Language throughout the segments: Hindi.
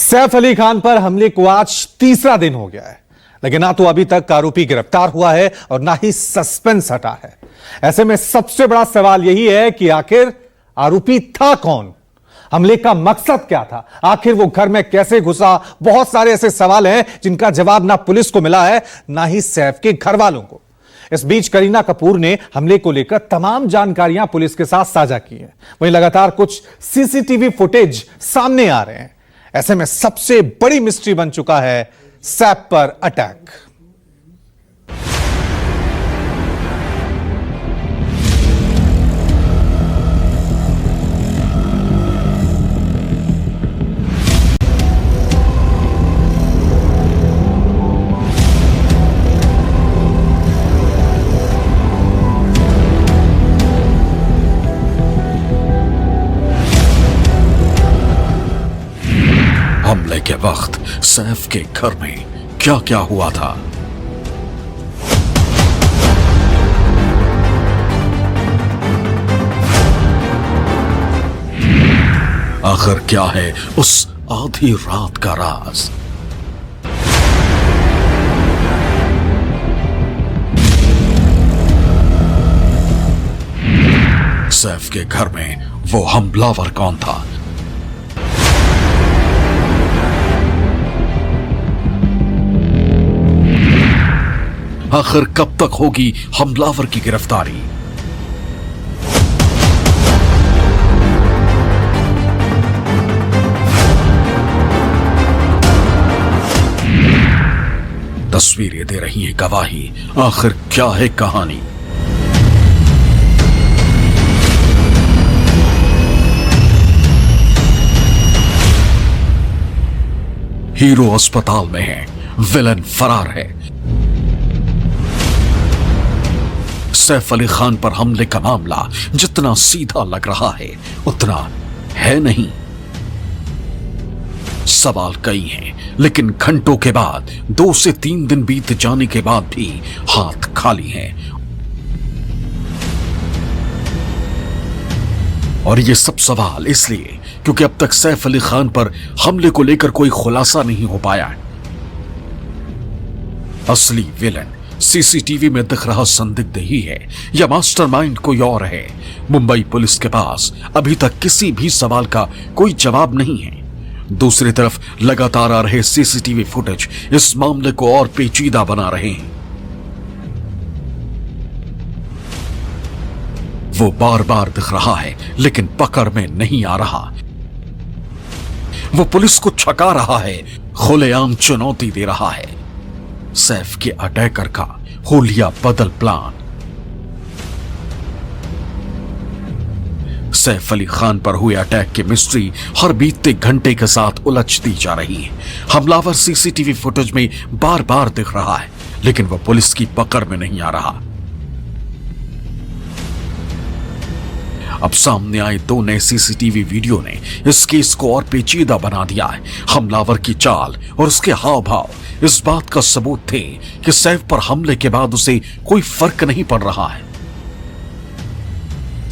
सैफ अली खान पर हमले को आज तीसरा दिन हो गया है, लेकिन ना तो अभी तक आरोपी गिरफ्तार हुआ है और ना ही सस्पेंस हटा है। ऐसे में सबसे बड़ा सवाल यही है कि आखिर आरोपी था कौन, हमले का मकसद क्या था, आखिर वो घर में कैसे घुसा। बहुत सारे ऐसे सवाल हैं जिनका जवाब ना पुलिस को मिला है ना ही सैफ के घर वालों को। इस बीच करीना कपूर ने हमले को लेकर तमाम जानकारियां पुलिस के साथ साझा की हैं। वहीं लगातार कुछ सीसीटीवी फुटेज सामने आ रहे हैं। ऐसे में सबसे बड़ी मिस्ट्री बन चुका है सैफ पर अटैक। हमले के वक्त सैफ के घर में क्या क्या हुआ था, आखिर क्या है उस आधी रात का राज। सैफ के घर में वो हमलावर कौन था, आखिर कब तक होगी हमलावर की गिरफ्तारी। तस्वीरें दे रही है गवाही, आखिर क्या है कहानी। हीरो अस्पताल में है, विलन फरार है। सैफ अली खान पर हमले का मामला जितना सीधा लग रहा है उतना है नहीं। सवाल कई हैं, लेकिन घंटों के बाद 2 से 3 दिन बीत जाने के बाद भी हाथ खाली हैं। और ये सब सवाल इसलिए क्योंकि अब तक सैफ अली खान पर हमले को लेकर कोई खुलासा नहीं हो पाया। असली विलन सीसीटीवी में दिख रहा संदिग्ध ही है या मास्टरमाइंड कोई और है। मुंबई पुलिस के पास अभी तक किसी भी सवाल का कोई जवाब नहीं है। दूसरी तरफ लगातार आ रहे सीसीटीवी फुटेज इस मामले को और पेचीदा बना रहे हैं। वो बार बार दिख रहा है लेकिन पकड़ में नहीं आ रहा। वो पुलिस को छका रहा है, खुलेआम चुनौती दे रहा है। सैफ के अटैकर का होलिया बदल प्लान। सैफ अली खान पर हुए अटैक की मिस्ट्री हर बीतते घंटे के साथ उलझती जा रही है। हमलावर सीसीटीवी फुटेज में बार बार दिख रहा है लेकिन वह पुलिस की पकड़ में नहीं आ रहा। अब सामने आए 2 नए सीसीटीवी वीडियो ने इस केस को और पेचीदा बना दिया है। हमलावर की चाल और उसके हाव भाव इस बात का सबूत थे कि सैफ पर हमले के बाद उसे कोई फर्क नहीं पड़ रहा है।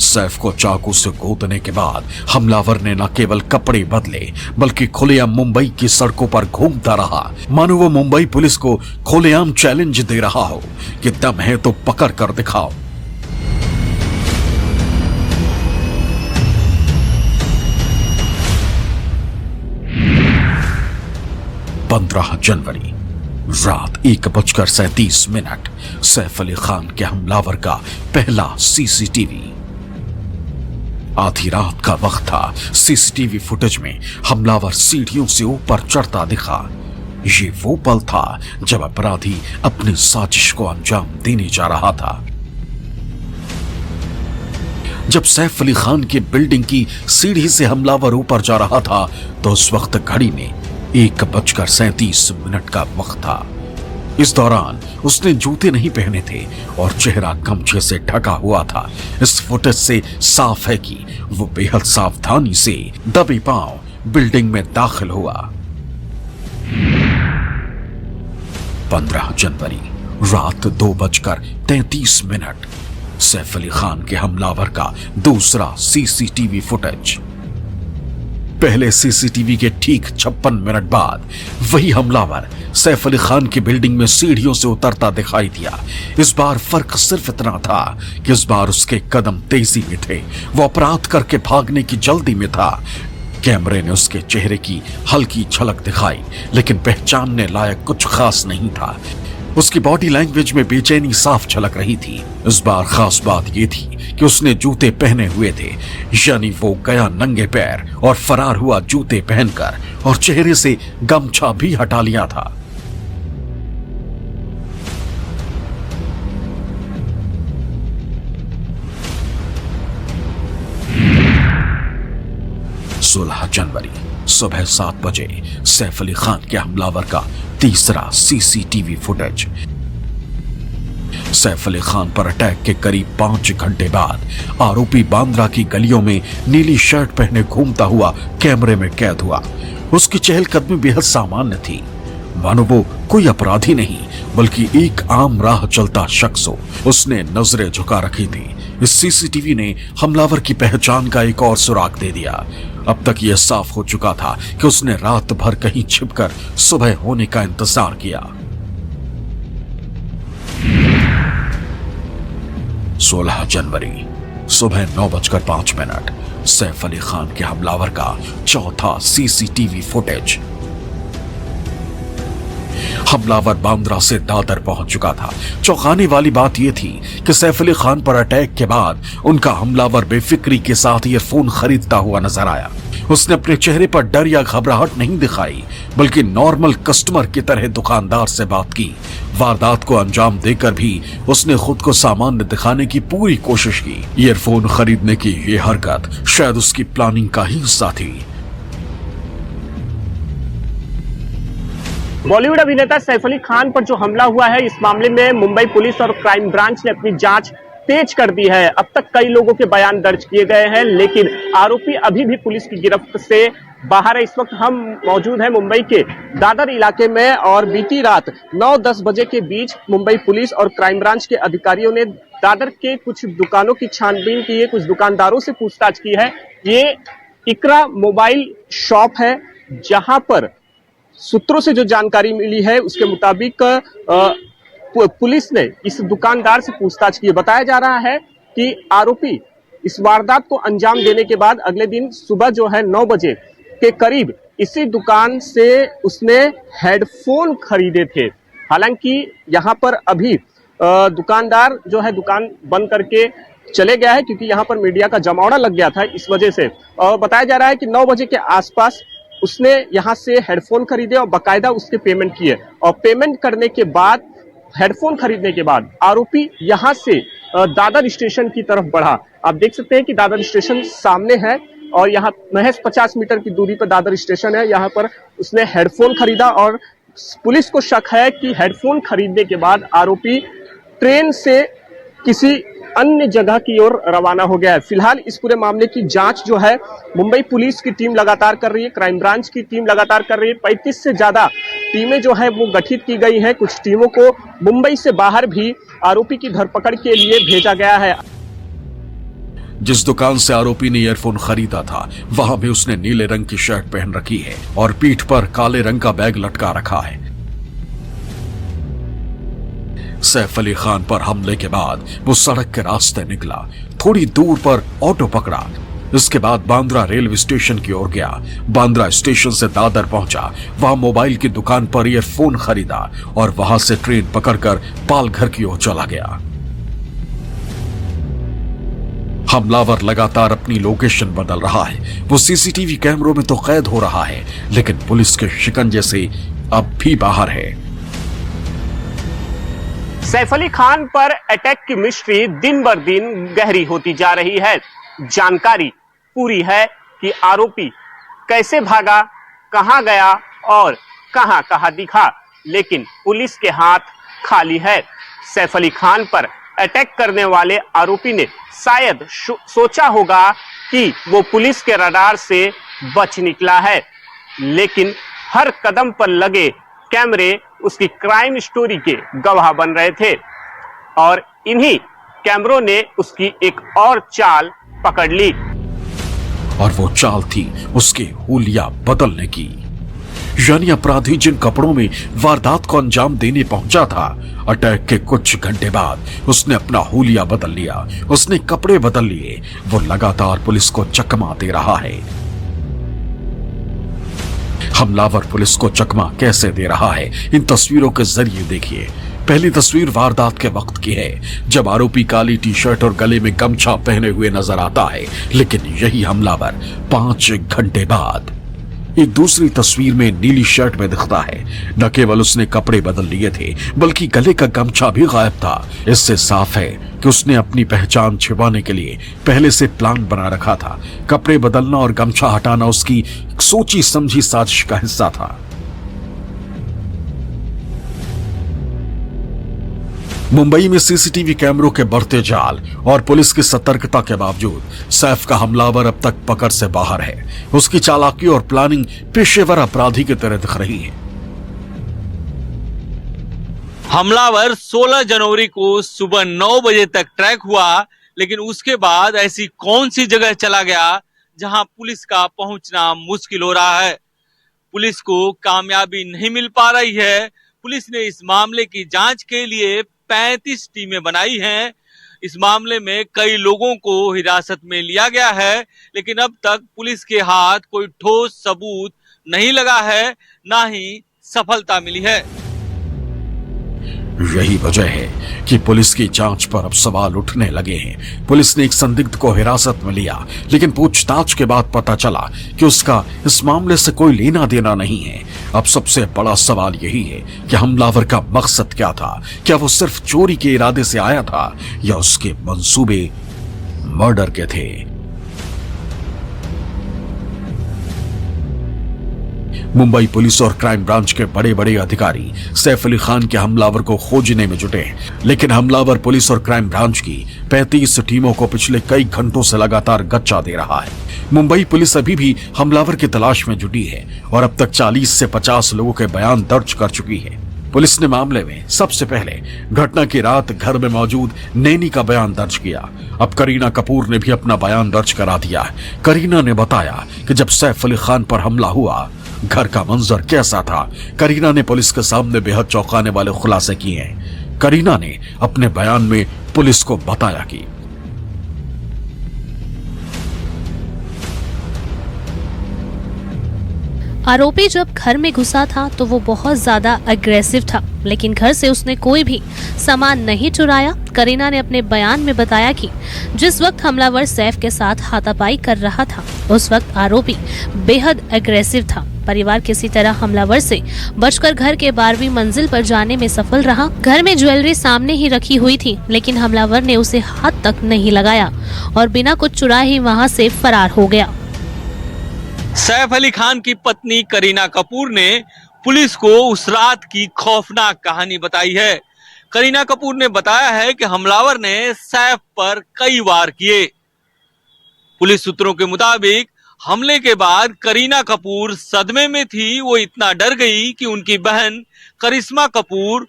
सैफ को चाकू से गोदने के बाद हमलावर ने न केवल कपड़े बदले बल्कि खुलेआम मुंबई की सड़कों पर घूमता रहा, मानो वो मुंबई पुलिस को खुलेआम चैलेंज दे रहा हो कि दम है तो पकड़ कर दिखाओ। 15 जनवरी रात 1:37 सैफ अली खान के हमलावर का पहला सीसीटीवी। आधी रात का वक्त था। सीसीटीवी फुटेज में हमलावर सीढ़ियों से ऊपर चढ़ता दिखा। ये वो पल था जब अपराधी अपनी साजिश को अंजाम देने जा रहा था। जब सैफ अली खान की बिल्डिंग की सीढ़ी से हमलावर ऊपर जा रहा था तो उस वक्त घड़ी में 1:37 का वक्त था। इस दौरान उसने जूते नहीं पहने थे और चेहरा गमछे से ढका हुआ था। इस फुटेज से साफ है कि वो बेहद सावधानी से दबे पांव बिल्डिंग में दाखिल हुआ। 15 जनवरी रात 2:33 सैफ अली खान के हमलावर का दूसरा सीसीटीवी फुटेज। पहले सीसीटीवी के ठीक 56 मिनट बाद वही हमलावर सैफ अली खान की बिल्डिंग में सीढ़ियों से उतरता दिखाई दिया। इस बार फर्क सिर्फ इतना था कि इस बार उसके कदम तेजी में थे, वो अपराध करके भागने की जल्दी में था। कैमरे ने उसके चेहरे की हल्की झलक दिखाई, लेकिन पहचानने लायक कुछ खास नहीं था। उसकी बॉडी लैंग्वेज में बेचैनी साफ झलक रही थी। इस बार खास बात यह थी कि उसने जूते पहने हुए थे, यानी वो गया नंगे पैर और फरार हुआ जूते पहनकर, और चेहरे से गमछा भी हटा लिया था। जनवरी सुबह 7 बजे सैफ अली खान के हमलावर का तीसरा सीसीटीवी फुटेज। सैफ अली खान पर अटैक के करीब 5 घंटे बाद आरोपी बांद्रा की गलियों में नीली शर्ट पहने घूमता हुआ कैमरे में कैद हुआ। उसकी चहलकदमी बेहद सामान्य थी, मानो वो कोई अपराधी नहीं बल्कि एक आम राह चलता शख्स हो। उसने नजरें झुका रखी थी। इस सीसीटीवी ने हमलावर की पहचान का एक और सुराग दे दिया। अब तक यह साफ हो चुका था कि उसने रात भर कहीं छिपकर सुबह होने का इंतजार किया। 16 जनवरी सुबह 9:05 सैफ अली खान के हमलावर का चौथा सीसीटीवी फुटेज। हमलावर बांद्रा से दादर पहुंच चुका था। चौंकाने वाली बात यह थी कि सैफ अली खान पर अटैक के बाद उनका हमलावर बेफिक्री के साथ ईयरफोन खरीदता हुआ नजर आया। उसने अपने चेहरे पर डर या घबराहट नहीं दिखाई, बल्कि नॉर्मल कस्टमर की तरह दुकानदार से बात की। वारदात को अंजाम देकर भी उसने खुद को सामान्य दिखाने की पूरी कोशिश की। ईयरफोन खरीदने की यह हरकत शायद उसकी प्लानिंग का ही हिस्सा थी। बॉलीवुड अभिनेता सैफ अली खान पर जो हमला हुआ है, इस मामले में मुंबई पुलिस और क्राइम ब्रांच ने अपनी जांच तेज कर दी है। अब तक कई लोगों के बयान दर्ज किए गए हैं, लेकिन आरोपी अभी भी पुलिस की गिरफ्त से बाहर है। इस वक्त हम मौजूद हैं मुंबई के दादर इलाके में, और बीती रात 9-10 बजे के बीच मुंबई पुलिस और क्राइम ब्रांच के अधिकारियों ने दादर के कुछ दुकानों की छानबीन की है, कुछ दुकानदारों से पूछताछ की है। ये इकरा मोबाइल शॉप है, जहां पर सूत्रों से जो जानकारी मिली है उसके मुताबिक पुलिस ने इस दुकानदार से पूछताछ की। बताया जा रहा है कि आरोपी इस वारदात को अंजाम देने के बाद अगले दिन सुबह जो है 9 बजे के करीब इसी दुकान से उसने हेडफोन खरीदे थे। हालांकि यहां पर अभी दुकानदार जो है दुकान बंद करके चले गया है, क्योंकि यहां पर मीडिया का जमावड़ा लग गया था इस वजह से। और बताया जा रहा है कि 9 बजे के आसपास उसने यहां से हेडफोन खरीदे और बाकायदा उसके पेमेंट किए, और पेमेंट करने के बाद हेडफोन खरीदने के बाद आरोपी यहां से दादर स्टेशन की तरफ बढ़ा। आप देख सकते हैं कि दादर स्टेशन सामने है और यहां महज 50 मीटर की दूरी पर दादर स्टेशन है। यहां पर उसने हेडफोन खरीदा और पुलिस को शक है कि हेडफोन खरीदने के बाद आरोपी ट्रेन से किसी अन्य जगह की ओर रवाना हो गया है। फिलहाल इस पूरे मामले की जांच जो है मुंबई पुलिस की टीम लगातार कर रही है, क्राइम ब्रांच की टीम लगातार कर रही है। 35 से ज्यादा टीमें जो है वो गठित की गई हैं। कुछ टीमों को मुंबई से बाहर भी आरोपी की धरपकड़ के लिए भेजा गया है। जिस दुकान से आरोपी ने ईयरफोन खरीदा था, वहां भी उसने नीले रंग की शर्ट पहन रखी है और पीठ पर काले रंग का बैग लटका रखा है। सैफ अली खान पर हमले के बाद वो सड़क के रास्ते निकला, थोड़ी दूर पर ऑटो पकड़ा। इसके बाद बांद्रा रेलवे स्टेशन की ओर गया। बांद्रा स्टेशन से दादर पहुंचा, वहां मोबाइल की दुकान पर ईयरफोन खरीदा और वहां से ट्रेन पकड़कर पालघर की ओर चला गया। हमलावर लगातार अपनी लोकेशन बदल रहा है। वो सीसीटीवी कैमरों में तो कैद हो रहा है, लेकिन पुलिस के शिकंजे से अब भी बाहर है। सैफ अली खान पर अटैक की मिस्ट्री दिन बर दिन गहरी होती जा रही है। जानकारी पूरी है कि आरोपी कैसे भागा, कहां गया और कहां कहां दिखा, लेकिन पुलिस के हाथ खाली है। सैफ अली खान पर अटैक करने वाले आरोपी ने शायद सोचा होगा कि वो पुलिस के रडार से बच निकला है, लेकिन हर कदम पर लगे कैमरे उसकी क्राइम स्टोरी के गवाह बन रहे थे, और इन्हीं कैमरों ने उसकी एक और चाल पकड़ ली। और वो चाल थी उसके हुलिया बदलने की। यानी अपराधी जिन कपड़ों में वारदात को अंजाम देने पहुंचा था, अटैक के कुछ घंटे बाद उसने अपना हुलिया बदल लिया, उसने कपड़े बदल लिए। वो लगातार पुलिस को चकमा दे रहा है। हमलावर पुलिस को चकमा कैसे दे रहा है, इन तस्वीरों के जरिए देखिए। पहली तस्वीर वारदात के वक्त की है, जब आरोपी काली टी शर्ट और गले में गमछा पहने हुए नजर आता है, लेकिन यही हमलावर 5 घंटे बाद एक दूसरी तस्वीर में नीली शर्ट में दिखता है। न केवल उसने कपड़े बदल लिए थे, बल्कि गले का गमछा भी गायब था। इससे साफ है कि उसने अपनी पहचान छिपाने के लिए पहले से प्लान बना रखा था। कपड़े बदलना और गमछा हटाना उसकी सोची समझी साजिश का हिस्सा था। मुंबई में सीसीटीवी कैमरों के बढ़ते जाल और पुलिस की सतर्कता के बावजूद सैफ का हमलावर अब तक पकड़ से बाहर है। उसकी चालाकी और प्लानिंग पेशेवर अपराधी की तरह दिख रही है। हमलावर 16 जनवरी को सुबह 9 बजे तक ट्रैक हुआ, लेकिन उसके बाद ऐसी कौन सी जगह चला गया जहां पुलिस का पहुंचना मुश्किल हो रहा है। पुलिस को कामयाबी नहीं मिल पा रही है। पुलिस ने इस मामले की जांच के लिए 35 टीमें बनाई हैं। इस मामले में कई लोगों को हिरासत में लिया गया है, लेकिन अब तक पुलिस के हाथ कोई ठोस सबूत नहीं लगा है, ना ही सफलता मिली है। यही वजह है कि पुलिस की जांच पर अब सवाल उठने लगे हैं। पुलिस ने एक संदिग्ध को हिरासत में लिया, लेकिन पूछताछ के बाद पता चला कि उसका इस मामले से कोई लेना देना नहीं है। अब सबसे बड़ा सवाल यही है कि हमलावर का मकसद क्या था। क्या वो सिर्फ चोरी के इरादे से आया था या उसके मंसूबे मर्डर के थे। मुंबई पुलिस और क्राइम ब्रांच के बड़े बड़े अधिकारी सैफ अली खान के हमलावर को खोजने में जुटे हैं, लेकिन हमलावर पुलिस और क्राइम ब्रांच की 35 टीमों को पिछले कई घंटों से लगातार गच्चा दे रहा है। मुंबई पुलिस अभी भी हमलावर की तलाश में जुटी है और अब तक 40 से 50 लोगों के बयान दर्ज कर चुकी है। पुलिस ने मामले में सबसे पहले घटना की रात घर में मौजूद नैनी का बयान दर्ज किया। अब करीना कपूर ने भी अपना बयान दर्ज करा दिया। करीना ने बताया कि जब सैफ अली खान पर हमला हुआ, घर का मंजर कैसा था। करीना ने पुलिस के सामने बेहद चौंकाने वाले खुलासे किए हैं। करीना ने अपने बयान में पुलिस को बताया कि आरोपी जब घर में घुसा था तो वो बहुत ज्यादा अग्रेसिव था, लेकिन घर से उसने कोई भी सामान नहीं चुराया। करीना ने अपने बयान में बताया कि जिस वक्त हमलावर सैफ के साथ हाथापाई कर रहा था, उस वक्त आरोपी बेहद अग्रेसिव था। परिवार किसी तरह हमलावर से बचकर घर के 12वीं मंजिल पर जाने में सफल रहा। घर में ज्वेलरी सामने ही रखी हुई थी, लेकिन हमलावर ने उसे हाथ तक नहीं लगाया और बिना कुछ चुराए ही वहां से फरार हो गया। सैफ अली खान की पत्नी करीना कपूर ने पुलिस को उस रात की खौफनाक कहानी बताई है। करीना कपूर ने बताया है कि हमलावर ने सैफ पर कई वार किए। पुलिस सूत्रों के मुताबिक हमले के बाद करीना कपूर सदमे में थी। वो इतना डर गई कि उनकी बहन करिश्मा कपूर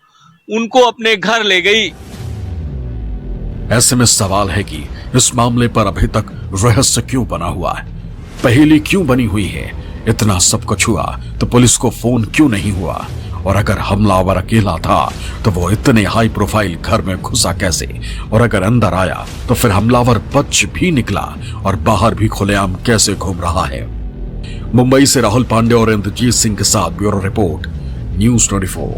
उनको अपने घर ले गई। ऐसे में सवाल है कि इस मामले पर अभी तक रहस्य क्यों बना हुआ है, पहेली क्यों बनी हुई है। इतना सब कुछ हुआ तो पुलिस को फोन क्यों नहीं हुआ, और अगर हमलावर अकेला था तो वो इतने हाई प्रोफाइल घर में घुसा कैसे, और अगर अंदर आया तो फिर हमलावर बच भी निकला और बाहर भी खुलेआम कैसे घूम रहा है। मुंबई से राहुल पांडे और इंद्रजीत सिंह के साथ ब्यूरो रिपोर्ट, न्यूज़ 24।